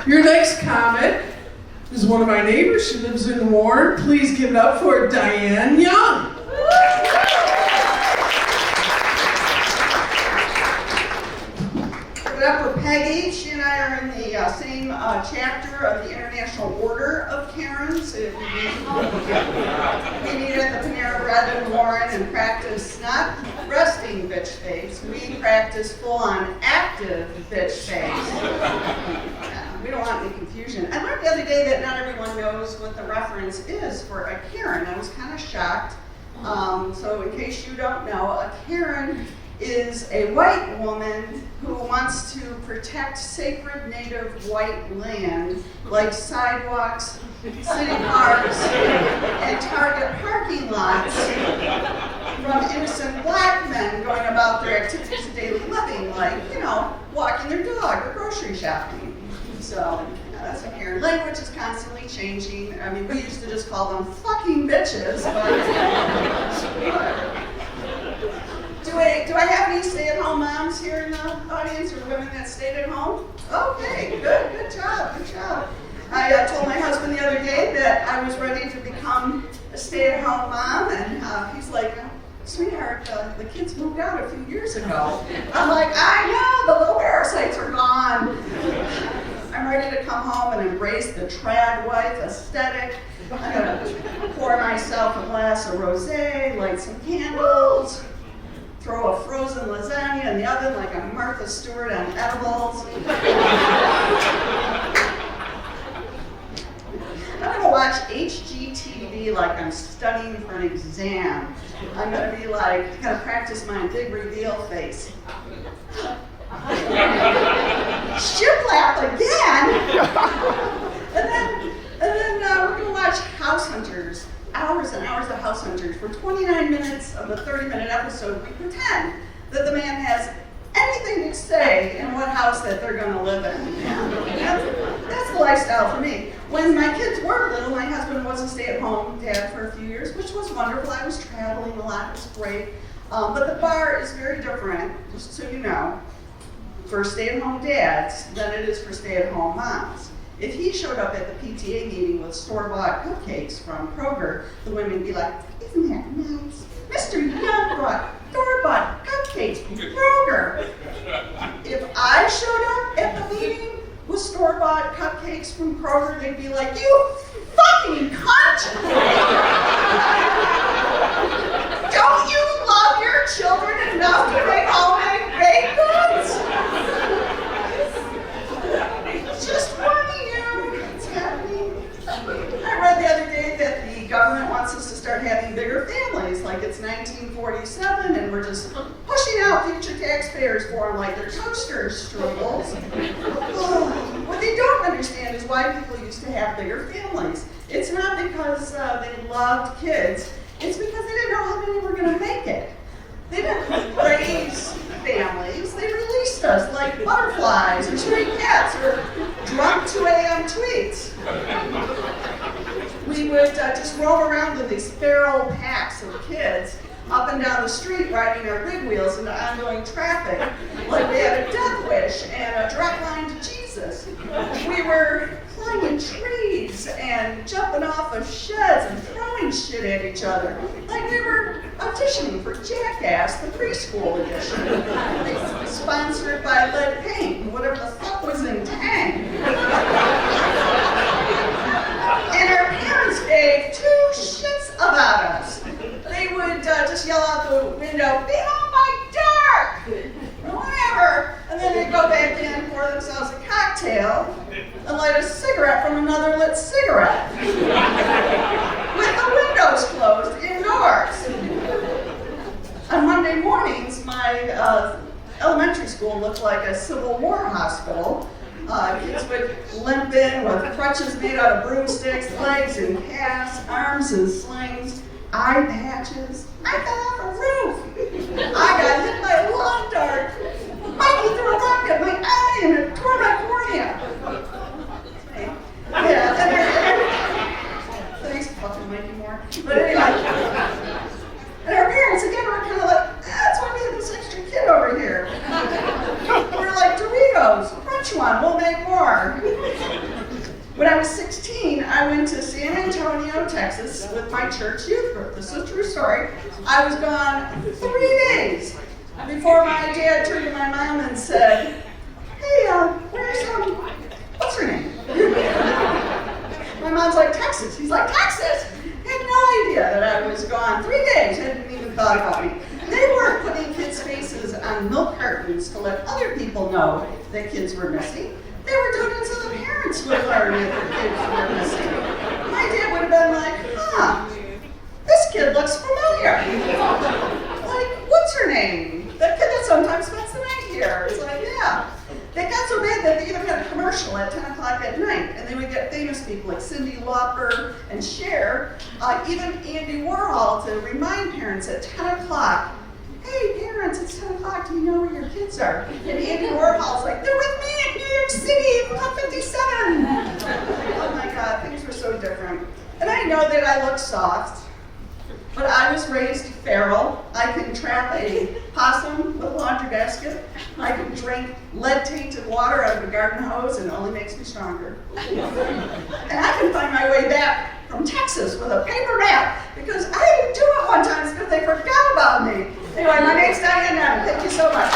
Your next comic is one of my neighbors. She lives in Warren. Please give it up for Diane Young. Give it up for Peggy. She and I are in the same chapter of the International Order of Karens. If we meet at the Panera Bread in Warren and practice not resting bitch face. We practice full-on active bitch face. We don't want any confusion. I learned the other day that not everyone knows what the reference is for a Karen. I was kind of shocked. So in case you don't know, a Karen is a white woman who wants to protect sacred native white land like sidewalks, city parks, and Target parking lots from innocent black men going about their activities of daily living, like, walking their dog or grocery shopping. So that's a Karen. Language is constantly changing. I mean, we used to just call them fucking bitches, but do I have any stay-at-home moms here in the audience, or women that stayed at home? Okay, good job. I told my husband the other day that I was ready to become a stay-at-home mom, and he's like, sweetheart, the kids moved out a few years ago. I'm like, I know, the little parasites are gone. I'm ready to come home and embrace the trad wife aesthetic. I'm gonna pour myself a glass of rosé, light some candles, throw a frozen lasagna in the oven like I'm Martha Stewart on edibles. I'm gonna watch HGTV like I'm studying for an exam. I'm gonna be like, gonna practice my big reveal face. Shiplap again! and then we're gonna watch House Hunters. Hours and hours of House Hunters. For 29 minutes of the 30-minute episode, we pretend that the man has anything to say in what house that they're going to live in. That's the lifestyle for me. When my kids were little, my husband was a stay-at-home dad for a few years, which was wonderful. I was traveling a lot. It was great. But the bar is very different, just so you know, for stay-at-home dads than it is for stay-at-home moms. If he showed up at the PTA meeting with store-bought cupcakes from Kroger, the women would be like, isn't that nice? Mr. Young brought store-bought cupcakes from Kroger. If I showed up at the meeting with store-bought cupcakes from Kroger, they'd be like, you fucking cunt! Don't you love your children enough to make homemade baked goods? Just warning you, it's happening. I read the other day that the government wants us to start having bigger families, like it's 1947, and we're just pushing out future taxpayers for them like they're toaster strudels. What they don't understand is why people used to have bigger families. It's not because they loved kids, it's because they didn't know how many were going to make it. They didn't raise families, they released us like butterflies or stray cats or drunk 2 a.m. tweets. We would just roam around with these feral packs of kids up and down the street riding our big wheels into ongoing traffic like we had a death wish and a direct line to Jesus. We were climbing trees and jumping off of sheds and throwing shit at each other like we were auditioning for Jackass, the preschool edition. Sponsored by lead paint, whatever the fuck was in Tang. And our parents gave two shits about us. They would just yell out the window, "Be home by dark!" Whatever. And then they'd go back in, pour themselves a cocktail, and light a cigarette from another lit cigarette. With the windows closed indoors. On Monday mornings, my elementary school looked like a Civil War hospital. Kids would limp in with crutches made out of broomsticks, legs in casts, arms in slings, eye patches. I fell off a roof. I got hit by a lawn dart. Mikey threw a rock at my eye and it tore my cornea. Yeah, thanks, fucking Mikey Moore. But anyway, and our parents again were kind of like, that's why we have this extra kid over here. We're like Doritos, crunch one, we'll make more. When I was 16, I went to San Antonio, Texas with my church youth group. This is a true story. I was gone 3 days before my dad turned to my mom and said, hey, what's her name? My mom's like, Texas. He's like, Texas? He had no idea that I was gone 3 days. Hadn't even thought about me. They were putting kids' faces on milk cartons to let other people know that kids were missing. They were doing it so the parents would learn that the kids were missing. My dad would have been like, this kid looks familiar. Like, what's her name? That kid that sometimes spends the night here. It's like, yeah. They got so bad that they even had a commercial at 10 o'clock at night, and they would get famous people like Cyndi Lauper and Cher, even Andy Warhol, to remind parents at 10 o'clock, hey parents, it's 10 o'clock, do you know where your kids are? And Andy Warhol's like, they're with me in New York City, Club 57. Oh my God, things were so different. And I know that I look soft, but I was raised feral. I can trap a possum with a laundry basket. I can drink lead-tainted water out of a garden hose, and it only makes me stronger. And I can find my way back from Texas with a paper map, because I didn't do it one time because they forgot about me. Anyway, my name's Diane. Thank you so much.